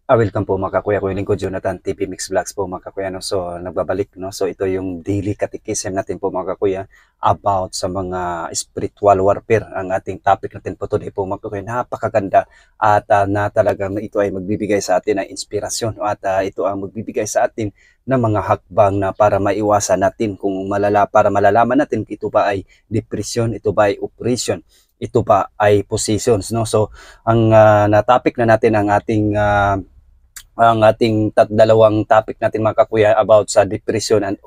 Welcome po mga kakuya ko, yung lingkod Jonathan, TV Mix Vlogs po mga kakuya. No? So nagbabalik, no? So ito yung daily catechism natin po mga kakuya about sa mga spiritual warfare. Ang ating topic natin po today po mga kakuya, napakaganda at na talagang ito ay magbibigay sa atin ng inspirasyon at ito ang magbibigay sa atin ng mga hakbang na para maiwasan natin kung para malalaman natin ito ba ay depression, ito ba ay oppression, ito ba ay positions, no? So ang na topic na natin ang ating dalawang topic natin mga kakuya about sa depression and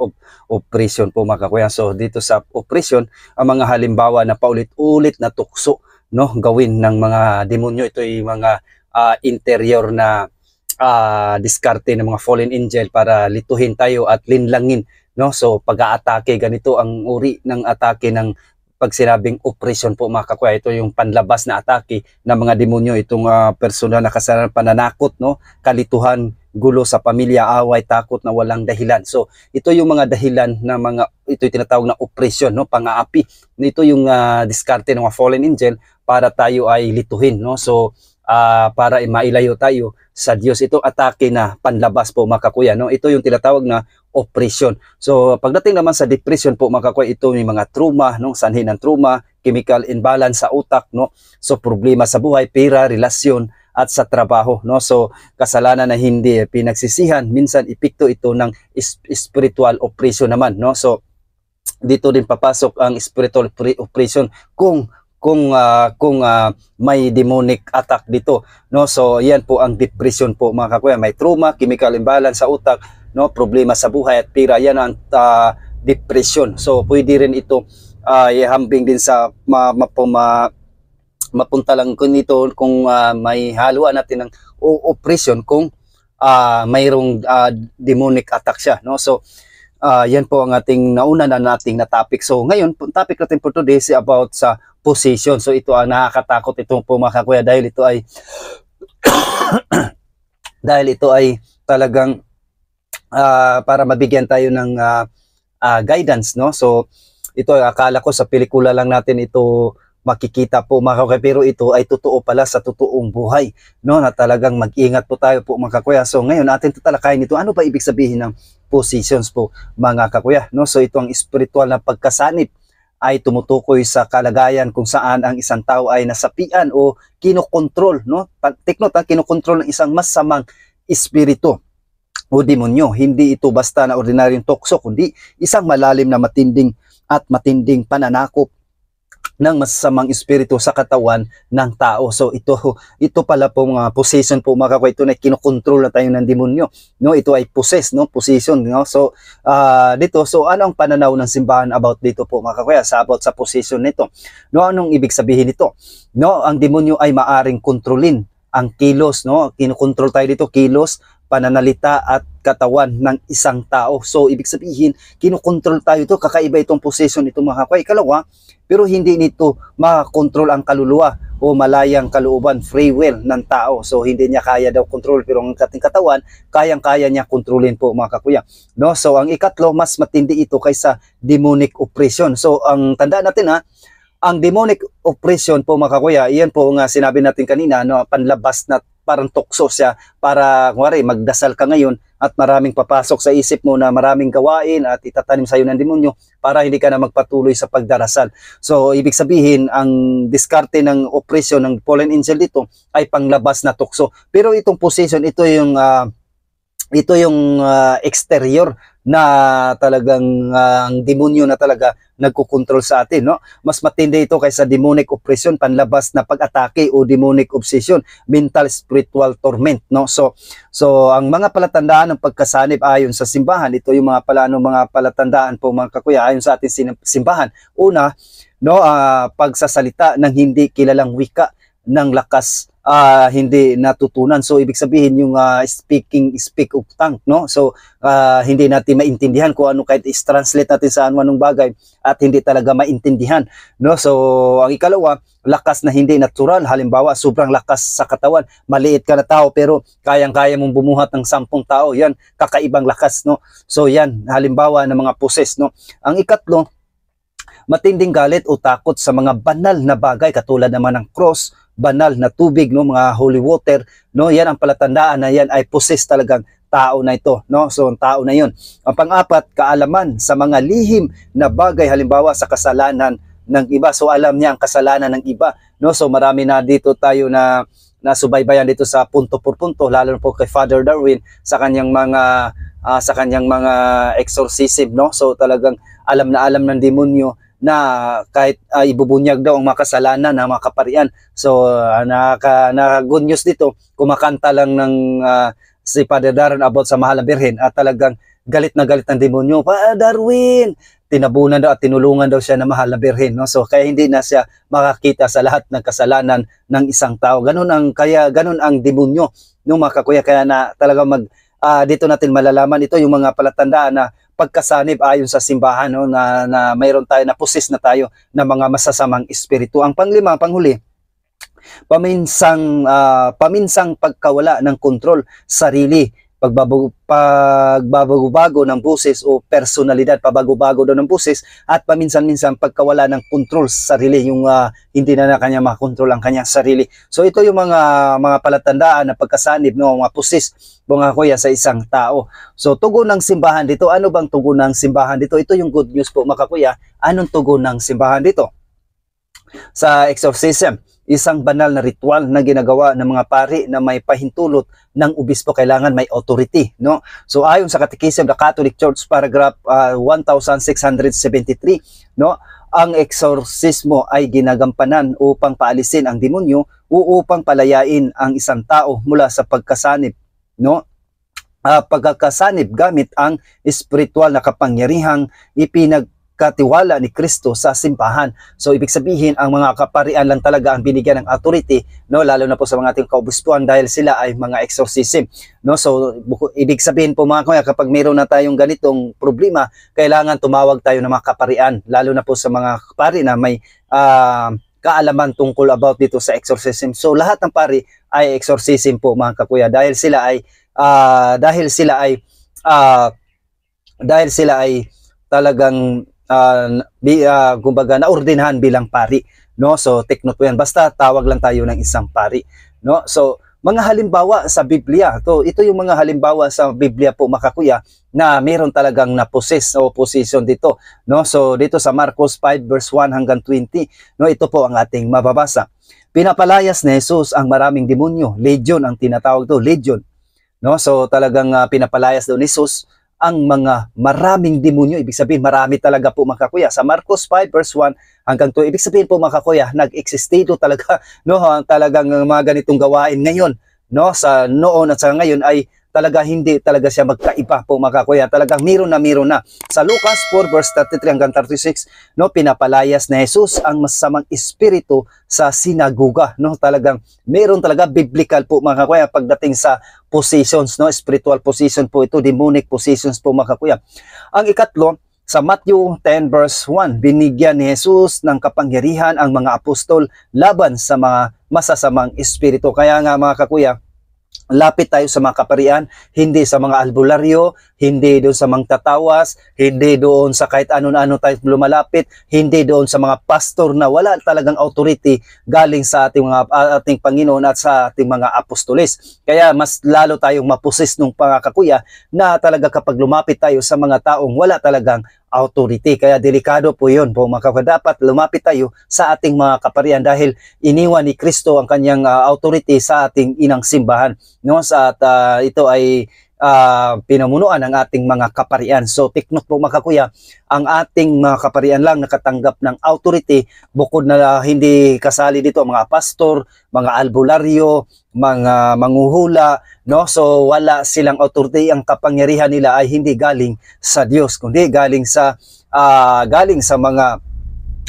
oppression po mga kakuya. So dito sa oppression, ang mga halimbawa na paulit-ulit na tukso, no, gawin ng mga demonyo, ito ay mga interior na diskarte ng mga fallen angel para lituhin tayo at linlangin, no. So pag-aatake, ganito ang uri ng atake ng pag sinabing oppression po mga kakuya. Ito yung panlabas na atake ng mga demonyo, itong personal na kasalanan, pananakot, no, kalituhan, gulo sa pamilya, away, takot na walang dahilan. So ito yung mga dahilan na ito yung tinatawag na oppression, no, pang-aapi. Ito yung diskarte ng mga fallen angel para tayo ay lituhin, no. So para mailayo tayo sa Diyos. Ito atake na panlabas po mga kakuya, no. Ito yung tinatawag na oppression. So pagdating naman sa depression po mga kakuya, ito yung mga trauma, no, sanhi ng trauma, chemical imbalance sa utak, no. So problema sa buhay, pera, relasyon at sa trabaho, no. So kasalanan na hindi pinagsisihan, minsan epekto ito ng spiritual oppression naman, no. So dito din papasok ang spiritual oppression kung may demonic attack dito, no. So yan po ang depression po mga kakuya, may trauma, chemical imbalance sa utak, no, problema sa buhay at pera, yan ang depression. So pwede rin ito ihambing din sa mapunta lang ko nito kung may haluan natin ng oppression kung mayroong demonic attack siya, no. So yan po ang ating nauna na nating na topic. So ngayon, topic natin for today is about sa possession. So ito ang nakakatakot itong po mga kakuya dahil ito ay dahil ito ay talagang para mabigyan tayo ng guidance, no. So ito, akala ko sa pelikula lang natin ito makikita po mga kakuya, pero ito ay totoo pala sa totoong buhay, no, na talagang mag-ingat po tayo po mga kakuya. So ngayon natin tatalakayin ito, ano ba ibig sabihin ng positions po mga kakuya, no. So ito ang spiritual na pagkasanib ay tumutukoy sa kalagayan kung saan ang isang tao ay nasapian o kinokontrol, no. Take note, kinokontrol ng isang masamang espiritu o demonyo. Hindi ito basta na ordinaryong tukso, kundi isang malalim na matinding pananakop ng masasamang espiritu sa katawan ng tao. So ito pala po mga possession po mga kakuya, ito na kinokontrol na tayo ng demonyo, no. Ito ay possess, no, possession, no. So dito, so ano ang pananaw ng simbahan about dito po mga kakuya about sa possession nito, no. Anong ibig sabihin nito, no? Ang demonyo ay maaring kontrolin ang kilos, no, kinokontrol tayo dito, kilos, pananalita at katawan ng isang tao. So ibig sabihin kinokontrol tayo ito, kakaiba itong possession ito mga kakuya. Ikalawa, pero hindi nito makontrol ang kaluluwa o malayang kalooban, free will ng tao. So hindi niya kaya daw control, pero ang ating katawan kayang-kaya niya kontrolin po mga kakuya, no. So ang ikatlo, mas matindi ito kaysa demonic oppression. So ang tandaan natin ang demonic oppression po mga kakuya, iyan po nga sinabi natin kanina, no, panlabas na parang tukso siya para kunwari magdasal ka ngayon at maraming papasok sa isip mo na maraming gawain at itatanim sa iyo ng demonyo para hindi ka na magpatuloy sa pagdarasal. So ibig sabihin ang diskarte ng oppression ng fallen angel dito ay panglabas na tukso. Pero itong possession, ito yung exterior na talagang ang demonyo na talaga nagkukontrol sa atin, no. Mas matindi ito kaysa demonic oppression, panlabas na pag-atake o demonic obsession, mental spiritual torment, no. So ang mga palatandaan ng pagkasanib ayon sa simbahan, ito yung mga palatandaan po mga kakuya ayon sa ating simbahan. Una, no, pagsasalita ng hindi kilalang wika ng lakas hindi natutunan. So ibig sabihin yung speak of tongue, no. So hindi natin maintindihan kung ano, kahit is-translate natin sa anumang bagay at hindi talaga maintindihan, no. So ang ikalawa, lakas na hindi natural. Halimbawa, sobrang lakas sa katawan, maliit ka na tao pero kayang-kaya mong bumuhat ng 10 tao, yan kakaibang lakas, no. So yan halimbawa ng mga possess, no. Ang ikatlo, matinding galit o takot sa mga banal na bagay katulad naman ng cross, banal na tubig, no, mga holy water, no, yan ang palatandaan na yan ay possess talagang tao na ito, no? So ang tao na yun. Ang pang-apat, kaalaman sa mga lihim na bagay, halimbawa sa kasalanan ng iba. So alam niya ang kasalanan ng iba, no? So marami na dito tayo na nasubaybayan dito sa punto por punto, lalo na po kay Father Darwin sa kanyang mga exorcism, no? So talagang alam na alam ng demonyo na kahit ibubunyag daw ang mga kasalanan ng mga kaparian. So good news dito, kumakanta lang ng si Father Darwin about sa mahal na birhen at talagang galit na galit ng demonyo. Father Darwin, tinabunan daw at tinulungan daw siya na mahal na birhen, no? So kaya hindi na siya makakita sa lahat ng kasalanan ng isang tao. Ganun ang demonyo, no, mga kakuya. Kaya na talaga dito natin malalaman ito yung mga palatandaan na pagkasanib ayon sa simbahan, no, na mayroon tayo na possess na tayo ng mga masasamang espiritu. Ang panghuli, paminsang pagkawala ng kontrol sarili, pagbabago ng boses o personalidad, pabago-bago daw ng boses, at paminsan-minsan pagkawala ng kontrol sa sarili, yung hindi na kanya makontrol ang kanyang sarili. So ito yung mga palatandaan na pagkasanib, no, mga possess, mga kuya, sa isang tao. So tugon ng simbahan dito, ano bang tugon ng simbahan dito? Ito yung good news po, mga kuya. Anong tugon ng simbahan dito? Sa exorcism, isang banal na ritual na ginagawa ng mga pari na may pahintulot ng obispo, kailangan may authority, no? So ayon sa Catechism of the Catholic Church, paragraph 1673, no, ang eksorsismo ay ginagampanan upang paalisin ang demonyo o upang palayain ang isang tao mula sa pagkasanib, no? Pagkakasanib gamit ang espiritual na kapangyarihang ipinagkatiwala ni Kristo sa simbahan. So ibig sabihin, ang mga kaparian lang talaga ang binigyan ng authority, no, lalo na po sa mga ating kaobispuan, dahil sila ay mga exorcism, no? So ibig sabihin po, mga kuya, kapag mayroon na tayong ganitong problema, kailangan tumawag tayo ng mga kaparian, lalo na po sa mga kapari na may kaalaman tungkol about dito sa exorcism. So lahat ng pari ay exorcism po, mga kakuya, dahil sila ay talagang kumbaga naordinahan bilang pari, no? So take note po yan, basta tawag lang tayo ng isang pari, no? So mga halimbawa sa Biblia, ito yung mga halimbawa sa Biblia po, mga kuya, na meron talagang na-possess o possession dito, no? So dito sa Marcos 5 verse 1 hanggang 20, no, ito po ang ating mababasa. Pinapalayas ni Jesus ang maraming demonyo, legion ang tinatawag to, legion, no? So talagang pinapalayas daw ni Jesus ang mga maraming demonyo. Ibig sabihin, marami talaga po, mga kuya. Sa Marcos 5 verse 1 hanggang 2, ibig sabihin po, mga kuya, nag-existito talaga, no, talagang mga ganitong gawain ngayon, no, sa noon at sa ngayon ay talaga hindi talaga siya magkaiba po, mga kuya. Talagang meron na. Sa Lucas 4 verse 33 hanggang 36, no, pinapalayas na Jesus ang masamang espiritu sa sinagoga, no? Talagang meron talaga biblical po, mga kuya, pagdating sa possessions, no, spiritual possession po ito, demonic possessions po, mga kuya. Ang ikatlo, sa Matthew 10 verse 1, binigyan ni Jesus ng kapangyarihan ang mga apostol laban sa mga masasamang espiritu. Kaya nga, mga kakuya, lapit tayo sa mga kaparian, hindi sa mga albularyo, hindi doon sa mga tatawas, hindi doon sa kahit ano-ano tayo lumalapit, hindi doon sa mga pastor na wala talagang authority galing sa ating Panginoon at sa ating mga apostoles. Kaya mas lalo tayong mapusis nung pangakakuya na talaga kapag lumapit tayo sa mga taong wala talagang authority. Kaya delikado po yun po, mga kapatid. Dapat lumapit tayo sa ating mga kaparian dahil iniwan ni Kristo ang kanyang authority sa ating inang simbahan, no? Ito ay pinamunuan ng ating mga kaparian. So take note po, mga kuya, ang ating mga kaparian lang nakatanggap ng authority, bukod na hindi kasali dito ang mga pastor, mga albularyo, mga manghuhula, no? So wala silang authority. Ang kapangyarihan nila ay hindi galing sa Diyos, kundi galing sa mga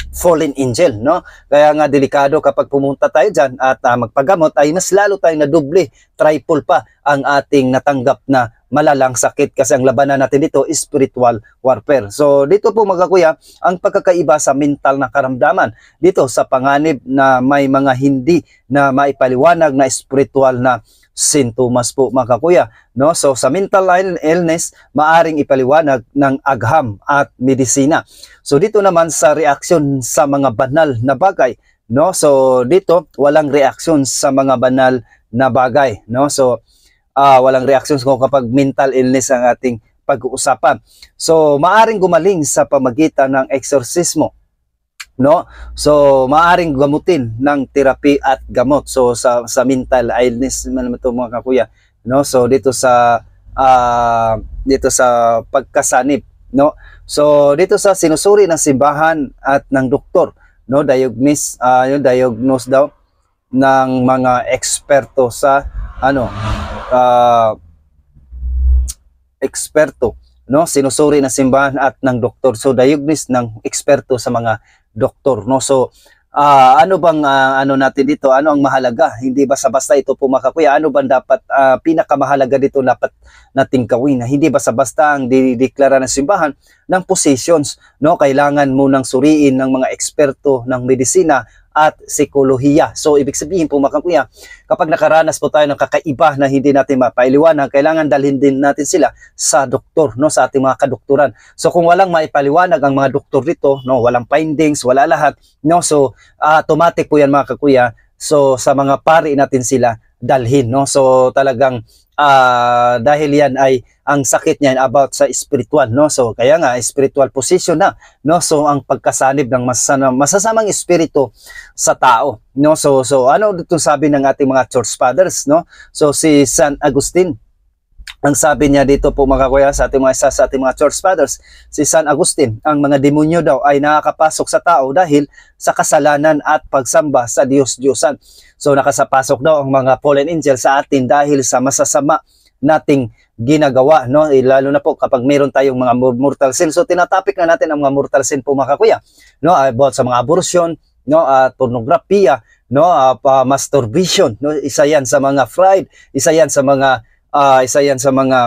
fallen angel, no? Kaya nga delikado kapag pumunta tayo dyan at magpagamot, ay mas lalo tayong nadoble, triple pa ang ating natanggap na malalang sakit, kasi ang labanan natin dito is spiritual warfare. So dito po, mga kuya, ang pagkakaiba sa mental na karamdaman dito sa panganib na may mga hindi na maipaliwanag na spiritual na sintomas po mga kakuya, no? So sa mental illness, maaring ipaliwanag ng agham at medisina. So dito naman sa reaksyon sa mga banal na bagay, no? So dito walang reaksyon sa mga banal na bagay, no? So walang reaksyon kung kapag mental illness ang ating pag-uusapan. So maaring gumaling sa pamagitan ng eksorsismo, no? So maaring gamutin ng therapy at gamot. So sa mental illness man ito mga kakuya, no? So dito sa pagkasanib, no? So dito sa sinusuri ng simbahan at ng doktor, no? Diagnose daw ng mga eksperto sa eksperto, no? Sinusuri ng simbahan at ng doktor. So diagnose ng eksperto sa mga doktor, no? So ano bang natin dito, ano ang mahalaga? Hindi basta-basta ito po mga kakuya. Ano bang dapat pinakamahalaga dito dapat nating gawin? Hindi basta-basta ang dideklara ng simbahan ng positions, no? Kailangan mo nang suriin ng mga eksperto ng medisina at psikolohiya. So ibig sabihin po mga kakuya, kapag nakaranas po tayo ng kakaiba na hindi natin mapailiwanag, kailangan dalhin din natin sila sa doktor, no? Sa ating mga kadoktoran. So kung walang maipaliwanag ang mga doktor dito, no? Walang findings, wala lahat, no? So automatic po yan mga kakuya. So sa mga pari natin sila dalhin, no? So talagang dahil yan ay ang sakit niyan about sa spiritual, no? So kaya nga spiritual position na, no? So ang pagkasanib ng masasamang espiritu sa tao, no? So ano dito sabi ng ating mga church fathers, no? So si San Agustin, ang sabi niya dito po mga kuya sa ating mga church fathers, si San Agustin, ang mga demonyo daw ay nakakapasok sa tao dahil sa kasalanan at pagsamba sa Diyos-Diyosan. So nakasapasok daw ang mga fallen angel sa atin dahil sa masasama nating ginagawa, no? Lalo na po kapag meron tayong mga mortal sin. So tinatapik na natin ang mga mortal sin po mga kuya, no? About sa mga abortion, no? Pornographiya, no? Masturbation, no? Isa yan sa mga pride, isa yan sa mga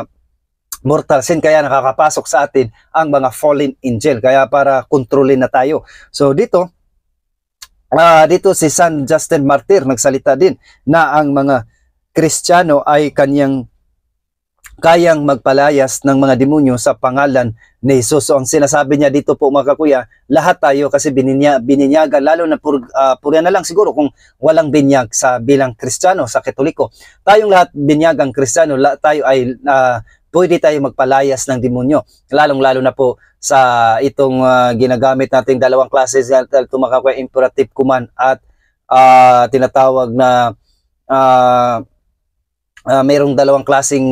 mortal sin, kaya nakakapasok sa atin ang mga fallen angel, kaya para kontrolin na tayo. So dito si San Justin Martyr nagsalita din na ang mga Kristiyano ay kayang magpalayas ng mga demonyo sa pangalan ni Jesus. So ang sinasabi niya dito po mga kakuya, lahat tayo kasi bininyagan, lalo na purya na lang siguro kung walang binyag sa bilang Kristiyano, sa Katoliko. Tayong lahat binyagang Kristiyano, tayo ay pwede tayo magpalayas ng demonyo. Lalong-lalo na po sa itong ginagamit nating dalawang klase, ito mga kakuya, imperative command at tinatawag na mayroong dalawang klaseng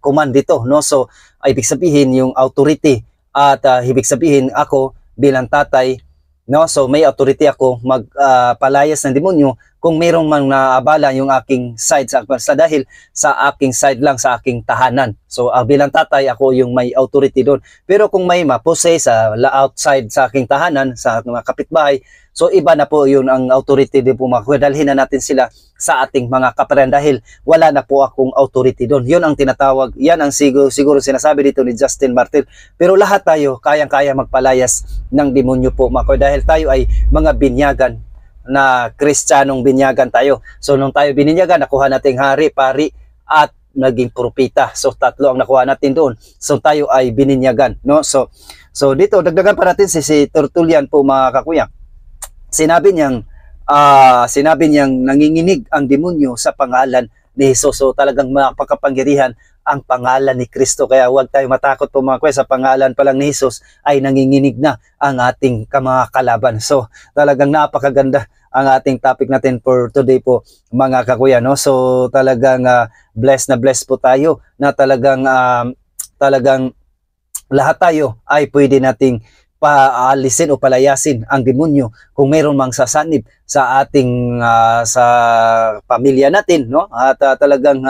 command dito, no? So ibig sabihin yung authority at ibig sabihin ako bilang tatay, no? So may authority ako magpalayas ng demonyo kung mayroong mang naabala yung aking side dahil sa aking side lang, sa aking tahanan. So bilang tatay ako yung may authority doon. Pero kung may mapose sa outside sa aking tahanan, sa mga kapitbahay, so iba na po yun ang authority din po mga kuya. Dalhin na natin sila sa ating mga kapatid dahil wala na po akong authority doon. Yun ang tinatawag, yan ang siguro sinasabi dito ni Justin Martyr. Pero lahat tayo kayang-kaya magpalayas ng demonyo po mga kuya dahil tayo ay mga binyagan na Kristiyanong binyagan tayo. So nung tayo bininyagan, nakuha nating hari, pari at naging propeta. So tatlo ang nakuha natin doon. So tayo ay bininyagan, no? So dito dagdagan pa natin si Tertullian po mga kakuya. Sinabi niyang nanginginig ang demonyo sa pangalan ni Jesus. So talagang mapakapangyarihan ang pangalan ni Kristo. Kaya huwag tayo matakot po mga kuya, sa pangalan pa lang ni Jesus ay nanginginig na ang ating mga kalaban. So talagang napakaganda ang ating topic natin for today po mga kakuya, no? So talagang blessed po tayo na talagang lahat tayo ay pwede nating paalisin o palayasin ang demonyo kung mayroon mang sasanib sa ating sa pamilya natin, no? At talagang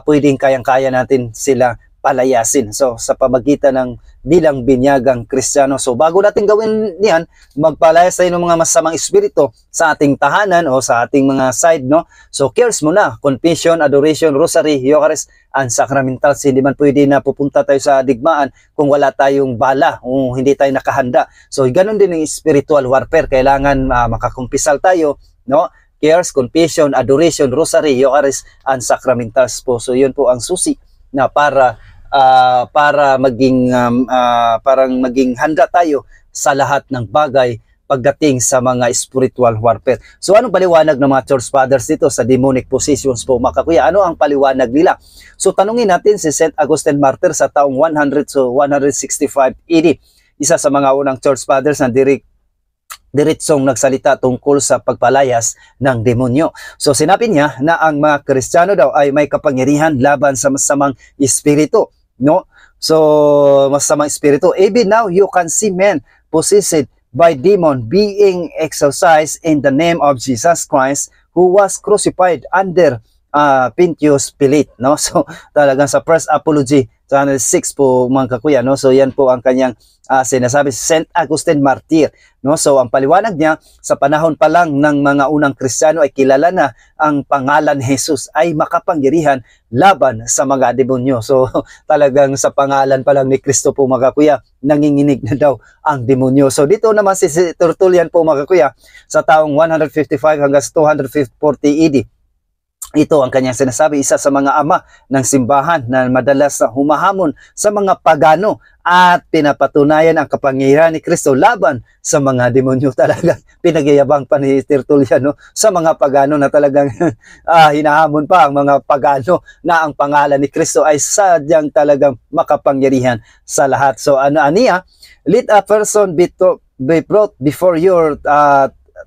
pwedeng kayang-kaya natin sila palayasin. So sa pamagitan ng bilang binyagang Kristiyano. So bago natin gawin niyan, magpalayas tayo ng mga masamang espiritu sa ating tahanan o sa ating mga side, no? So cares muna, confession, adoration, rosary, Eucharist, and sacramentals. Hindi man pwede na pupunta tayo sa digmaan kung wala tayong bala o hindi tayo nakahanda. So ganun din yung spiritual warfare. Kailangan makakumpisal tayo, no? cares, confession, adoration, rosary, Eucharist, and sacramentals po. So yun po ang susi na para parang maging handa tayo sa lahat ng bagay pagdating sa mga spiritual warfare. So anong paliwanag ng mga church fathers dito sa demonic possessions po, mga kakuya? Ano ang paliwanag nila? So tanungin natin si St. Augustine Martyr sa taong 100 to 165 AD. Isa sa mga unang church fathers na diretsong nagsalita tungkol sa pagpalayas ng demonyo. So sinabi niya na ang mga Kristiyano daw ay may kapangyarihan laban sa masamang espiritu, no? So masamang espiritu. Even now you can see men possessed by demon being exorcised in the name of Jesus Christ, who was crucified under Pontius Pilate, no? So talagang sa First Apology channel 6 po, mga kakuya, no? So yan po ang kanyang sinasabi, St. Augustine Martyr, no? So ang paliwanag niya, sa panahon pa lang ng mga unang Kristiyano ay kilala na ang pangalan Jesus ay makapangyarihan laban sa mga demonyo. So talagang sa pangalan pa lang ni Kristo po, mga kuya, nanginginig na daw ang demonyo. So dito naman si Tertullian po, mga kuya, sa taong 155 hanggang 240 AD, ito ang kanyang sinasabi, isa sa mga ama ng simbahan na madalas na humahamon sa mga pagano at pinapatunayan ang kapangyarihan ni Kristo laban sa mga demonyo. Talaga pinagyayabang pa ni Tertullian, no? Sa mga pagano na talagang hinahamon pa ang mga pagano na ang pangalan ni Kristo ay sadyang talagang makapangyarihan sa lahat. So aniya, let a person be brought before your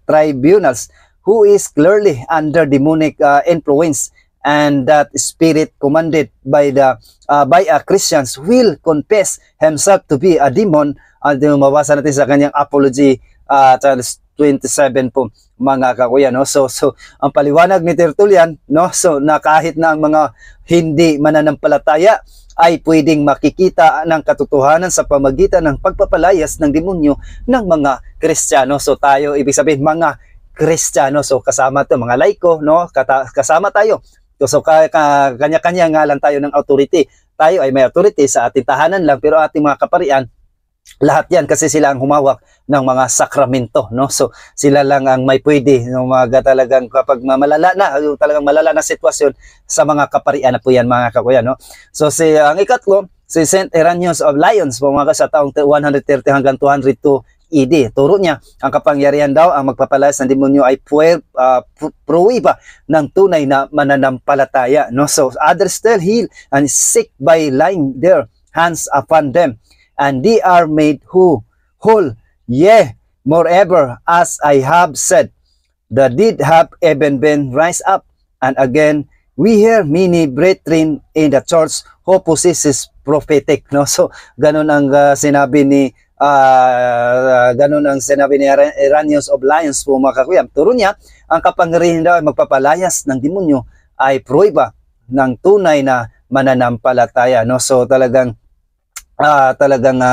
tribunals who is clearly under demonic influence, and that spirit commanded by a Christians will confess himself to be a demon. Mabasa natin sa kanyang Apology 27 po, mga kakuya, no? So ang paliwanag ni Tertullian, no? So na kahit na ang mga hindi mananampalataya ay pwedeng makikita ng katotohanan sa pamagitan ng pagpapalayas ng demonyo ng mga Kristiyano. So tayo, ibig sabihin mga Kristiyano, so kasama to mga laiko, no? Kasama tayo. So kanya-kanya nga lang tayo ng authority. Tayo ay may authority sa ating tahanan lang, pero ating mga kaparian, lahat yan kasi sila ang humawak ng mga sakramento, no? So sila lang ang may pwede, no, mga talagang kapag malala na, talagang malala na sitwasyon sa mga kaparian na po yan, mga kakuya, no? So ang ikatlo, si St. Irenaeus of Lyons po, mga sa taong 130 hanggang 202 AD. Turo niya, ang kapangyarihan daw ang magpapalayas ng demonyo ay pruwiba ng tunay na mananampalataya, no? So others still heal and sick by laying their hands upon them, and they are made whole. Yea, moreover, as I have said, the dead have even been raised up, and again we hear many brethren in the church who possesses prophetic, no? So ganun ang sinabi ni Irenaeus of Lyons po, mga kakuya. Turo niya, ang kapangyarihan daw ay magpapalayas ng demonyo ay pruweba ng tunay na mananampalataya, no? So talagang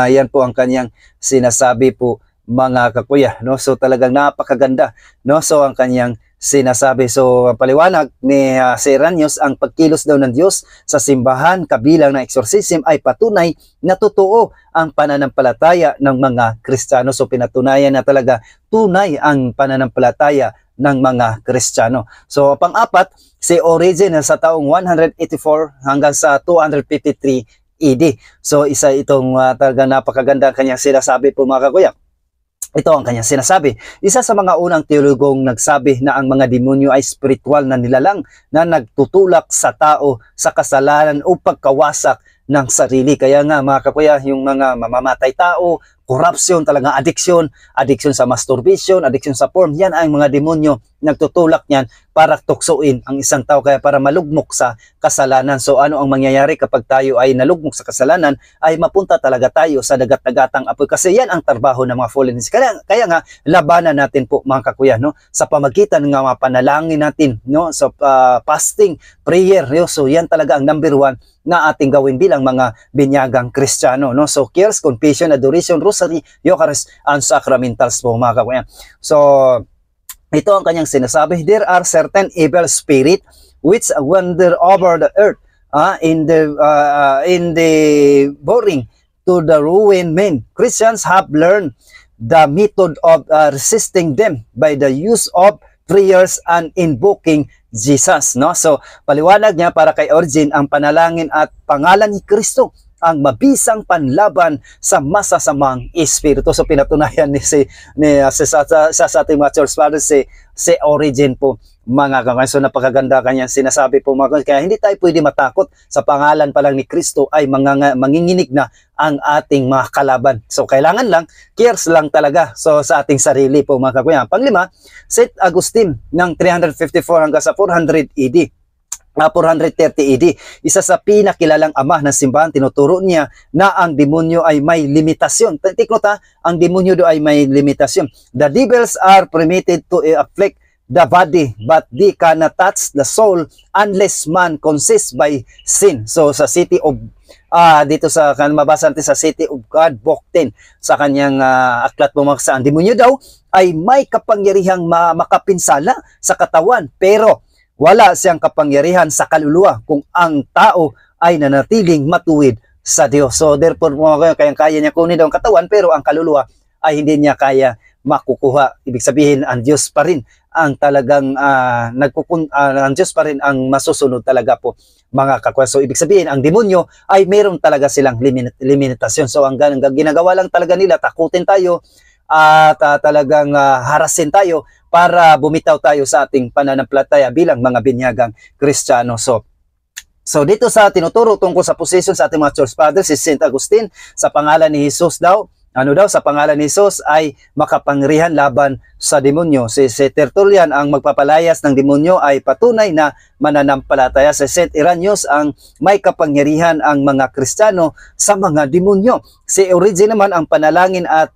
yan po ang kanyang sinasabi po, mga kakuya, no? So talagang napakaganda, no? So ang kanyang sinasabi. So ang paliwanag ni si Irenaeus, ang pagkilos daw ng Diyos sa simbahan kabilang ng exorcism ay patunay na totoo ang pananampalataya ng mga Kristiyano. So pinatunayan na talaga tunay ang pananampalataya ng mga Kristiyano. So pang-apat, si Origen sa taong 184 hanggang sa 253 AD. So isa itong talaga napakaganda kanyang sinasabi po, mga kakuya. Ito ang kanyang sinasabi. Isa sa mga unang teologong nagsabi na ang mga demonyo ay spiritual na nilalang na nagtutulak sa tao sa kasalanan o pagkawasak ng sarili. Kaya nga, mga kakuya, yung mga mamamatay tao, corruption, talagang addiction sa masturbation, addiction sa porn, yan ang mga demonyo nagtutulak niyan para tuksoin ang isang tao, kaya para malugmok sa kasalanan. So ano ang mangyayari kapag tayo ay nalugmok sa kasalanan? Ay mapunta talaga tayo sa dagat-dagatang apoy, kasi yan ang trabaho ng mga fallen. Kaya nga labanan natin po, mga kakuya, no, sa pamagitan ng mga panalangin natin, no, sa fasting, prayer, no? So yan talaga ang number one na ating gawin bilang mga binyagang Kristiyano, no? So cares, confession, adoration, rosary, Eucharist, and sacramentals po, mga kakuya. So ito ang kanyang sinasabi. There are certain evil spirit which wander over the earth in the boring to the ruin men. Christians have learned the method of resisting them by the use of prayers and invoking Jesus, no? So paliwanag niya para kay Origen, ang panalangin at pangalan ni Kristo ang mabisang panlaban sa masasamang espiritu. So pinatunayan sa ating mga church fathers si Origen po, mga kakayan. So napakaganda kanyang sinasabi po, mga kaya hindi tayo pwede matakot sa pangalan pa lang ni Kristo ay manginginig na ang ating mga kalaban. So kailangan lang cares lang talaga so sa ating sarili po, mga kakayan. Panglima, St. Augustine ng 354 hanggang sa 400 AD. 430 AD. Isa sa pinakilalang ama ng simbahan, tinuturo niya na ang demonyo ay may limitasyon. Tikot ha, ang demonyo do ay may limitasyon. The devils are permitted to afflict the body, but they cannot touch the soul unless man consists by sin. So sa City of dito sa mabasa natin sa City of God Book 10 sa kanyang aklat pumaksa, ang demonyo daw ay may kapangyarihang makapinsala sa katawan, pero wala siyang kapangyarihan sa kaluluwa kung ang tao ay nanatiling matuwid sa Diyos. So therefore, kaya niya kunin daw ang katawan, pero ang kaluluwa ay hindi niya kaya makukuha. Ibig sabihin, ang Diyos pa rin ang talagang ang Diyos pa rin ang masusunod talaga po, mga kakwa. So ibig sabihin, ang demonyo ay meron talaga silang limitasyon. So ang ginagawa lang talaga nila, takutin tayo at talagang harasin tayo para bumitaw tayo sa ating pananampalataya bilang mga binyagang Kristiyano. So dito sa tinuturo tungkol sa possession sa ating mga church fathers, si St. Augustine, sa pangalan ni Jesus daw, sa pangalan ni Jesus ay makapangyarihan laban sa demonyo. Si Tertullian, ang magpapalayas ng demonyo ay patunay na mananampalataya. Si St. Irenaeus, ang may kapangyarihan ang mga Kristiyano sa mga demonyo. Si Origen naman, ang panalangin at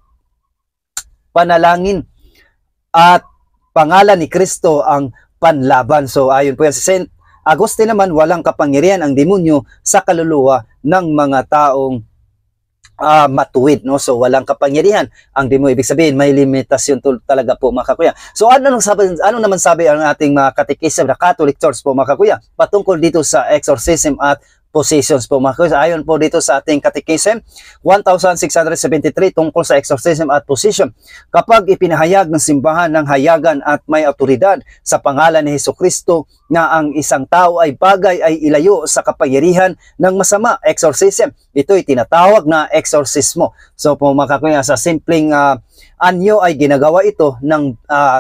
pangalan ni Kristo ang panlaban. So ayon po yan si St. Augustine naman, walang kapangyarihan ang demonyo sa kaluluwa ng mga taong matuwid, no? So walang kapangyarihan ang demonyo. Ibig sabihin, may limitasyon talaga po, mga kakuya. So ano naman sabi ang ating mga Catechism na Catholic Church po, mga kakuya, patungkol dito sa exorcism at possessions po, mga kakuya? Ayon po dito sa ating Catechism 1673 tungkol sa exorcism at possession. Kapag ipinahayag ng simbahan ng hayagan at may autoridad sa pangalan ni Hesukristo na ang isang tao ay bagay ay ilayo sa kapangyarihan ng masama, exorcism, ito'y tinatawag na exorcismo. So po, mga kakuya, sa simpleng anyo ay ginagawa ito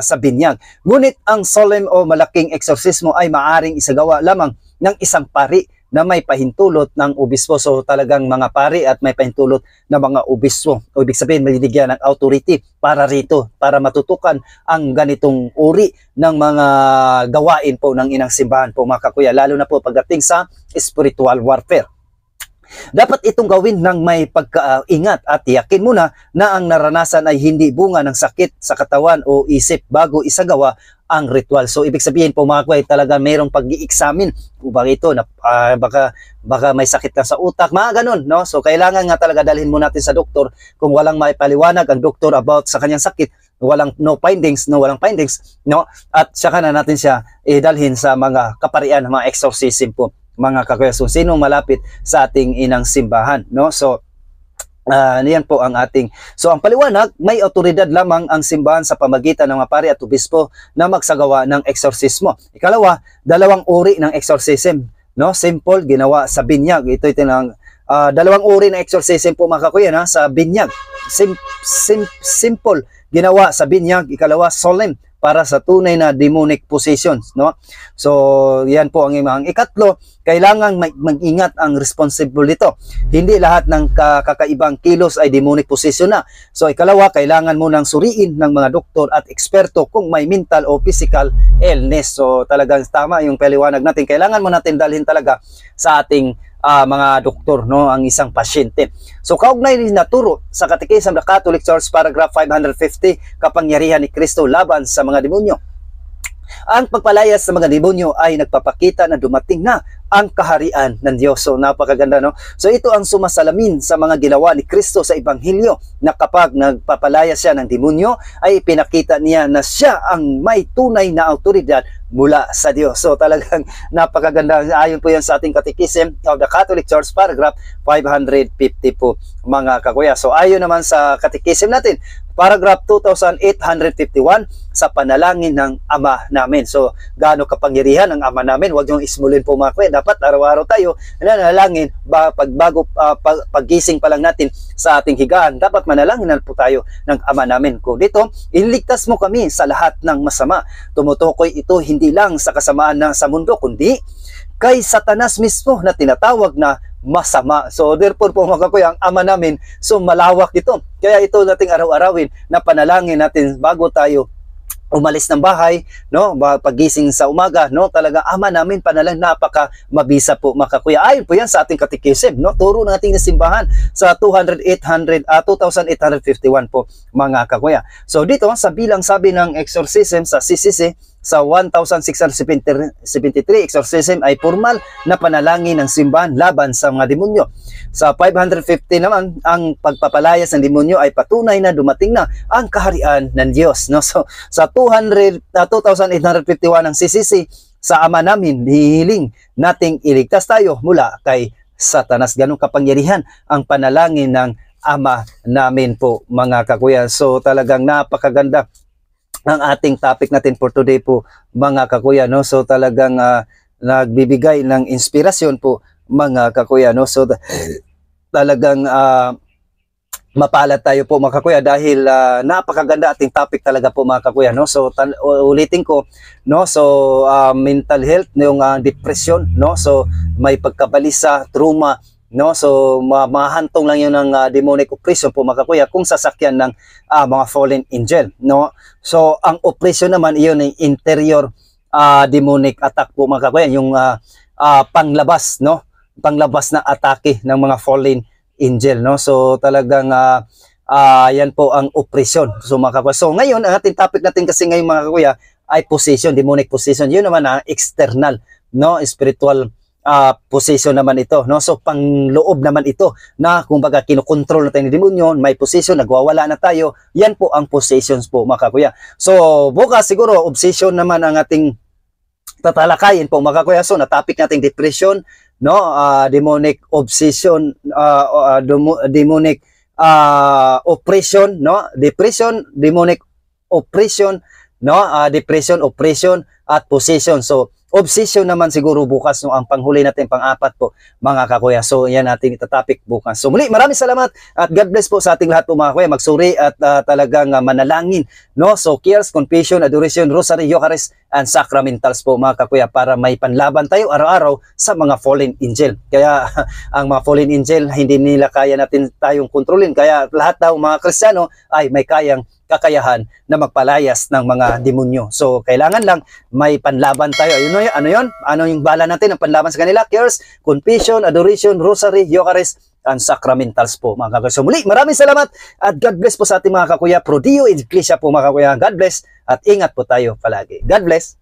sa binyag. Ngunit ang solemn o malaking exorcismo ay maaring isagawa lamang ng isang pari na may pahintulot ng obispo. So talagang mga pari at may pahintulot na mga obispo. O ibig sabihin, malinigyan ng authority para rito, para matutukan ang ganitong uri ng mga gawain po ng inang simbahan po, mga kakuya, lalo na po pagdating sa spiritual warfare. Dapat itong gawin ng may pagkaingat at tiyakin muna na ang naranasan ay hindi bunga ng sakit sa katawan o isip bago isagawa ang ritual. So ibig sabihin po, mga kuya, talaga mayroong pag-i-examine kung bakit ito, baka may sakit ka sa utak, mga ganun, no? So kailangan nga talaga dalhin mo natin sa doktor kung walang maipaliwanag ang doktor about sa kanyang sakit, walang findings, no? At saka na natin siya idalhin sa mga kaparian, mga exorcism po, mga kakuya. So sino malapit sa ating inang simbahan, no? So niyan po ang ating. So ang paliwanag, may autoridad lamang ang simbahan sa pamagitan ng mga pari at obispo na magsagawa ng eksorsismo. Ikalawa, dalawang uri ng exorcism, no? Simple, ginawa sa binyag. Ito dalawang uri ng exorcism po, mga kakuya, na sa binyag. Simple, ginawa sa binyag. Ikalawa, solemn, para sa tunay na demonic possessions, no? So yan po ang imang. Ikatlo, kailangan mag-ingat ang responsible dito. Hindi lahat ng kakaibang kilos ay demonic possession na. So ikalawa, kailangan mo nang suriin ng mga doktor at eksperto kung may mental o physical illness. So talagang tama yung paliwanag natin. Kailangan mo natin dalhin talaga sa ating mga doktor, no, ang isang pasyente. So kaugnay din naturo sa Catechism of the Catholic Church, paragraph 550, kapangyarihan ni Kristo laban sa mga demonyo. Ang pagpalayas sa mga demonyo ay nagpapakita na dumating na ang kaharian ng Diyos. So napakaganda, no? So ito ang sumasalamin sa mga ginawa ni Kristo sa Ebanghelyo, na kapag nagpapalaya siya ng demonyo ay pinakita niya na siya ang may tunay na autoridad mula sa Diyos. So talagang napakaganda. Ayon po yan sa ating Catechism of the Catholic Church, paragraph 550 po, mga kakuya. So ayon naman sa Catechism natin, paragraph 2851, sa panalangin ng Ama namin. So gaano kapangyarihan ang Ama namin, huwag niyong ismulin po mga kuya. Dapat araw-araw tayo nanalangin, paggising pa lang natin sa ating higaan, dapat manalangin na po tayo ng Ama namin. Kung dito, iligtas mo kami sa lahat ng masama. Tumutukoy ito hindi lang sa kasamaan na sa mundo, kundi kay Satanas mismo na tinatawag na masama. So therefore po mga kuya, ang Ama namin, so malawak ito. Kaya ito nating araw-arawin na panalangin natin bago tayo umalis ng bahay, no, pagising sa umaga, no, talaga Ama namin panalang napaka mabisa po mga kuya. Ayon po yan sa ating Catechism, no, turo ng ating simbahan sa 2851 po mga kakuya. So dito sa bilang sabi ng exorcism sa CCC sa 1673 exorcism ay formal na panalangin ng simbahan laban sa mga demonyo. Sa 550 naman, ang pagpapalayas ng demonyo ay patunay na dumating na ang kaharian ng Diyos, no? So sa 2851 ng CCC, sa Ama namin hihiling nating iligtas tayo mula kay Satanas. Ganong kapangyarihan ang panalangin ng Ama namin po mga kakuya. So talagang napakaganda ang ating topic natin for today po mga kakuya, no? So talagang nagbibigay ng inspirasyon po mga kakuya, no? So talagang mapalad tayo po mga kakuya dahil napakaganda ating topic talaga po mga kakuya, no? So ulitin ko, no? So mental health, yung depression, no? So may pagkabalisa, trauma, no? So mahantong lang yun ng demonic oppression po mga kakuya kung sasakyan ng mga fallen angel, no? So ang oppression naman iyon ay interior demonic attack po mga kakuya, yung panglabas, no? Panglabas na atake ng mga fallen angel, no? So talagang yan po ang oppression. So mga kakuya, so ngayon ang ating topic natin kasi ngayon mga kakuya ay possession, demonic possession. Yun naman external, no? Spiritual possession naman ito, no? So pangloob naman ito na kumbaga kinokontrol natin ng demonyo, may possession, nagwawala na tayo. Yan po ang possessions po mga kakuya. So bukas siguro obsession naman ang ating tatalakayin po mga kakuya. So na topic nating depression, no? Demonic obsession, demonic oppression, no? Depression, demonic oppression, no? Depression, oppression at possession. So obsession naman siguro bukas, no, ang panghuli natin, pang-apat po mga kakuya. So yan natin itatopic bukas. So muli, maraming salamat at God bless po sa ating lahat po mga kakuya. Magsuri at talagang manalangin, no? So cares, confession, adoration, rosary, Eucharist and sacramentals po mga kakuya, para may panlaban tayo araw-araw sa mga fallen angel. Kaya ang mga fallen angel hindi nila kaya natin tayong kontrolin. Kaya lahat daw mga Kristiyano ay may kayang kakayahan na magpalayas ng mga demonyo. So kailangan lang may panlaban tayo. Ano yun? Ano yung bala natin ang panlaban sa kanila? Cares, confession, adoration, rosary, Eucharist, and sacramentals po mga kakuya. So muli, maraming salamat at God bless po sa ating mga kakuya. Pro Dio Ecclesia po mga kakuya. God bless at ingat po tayo palagi. God bless.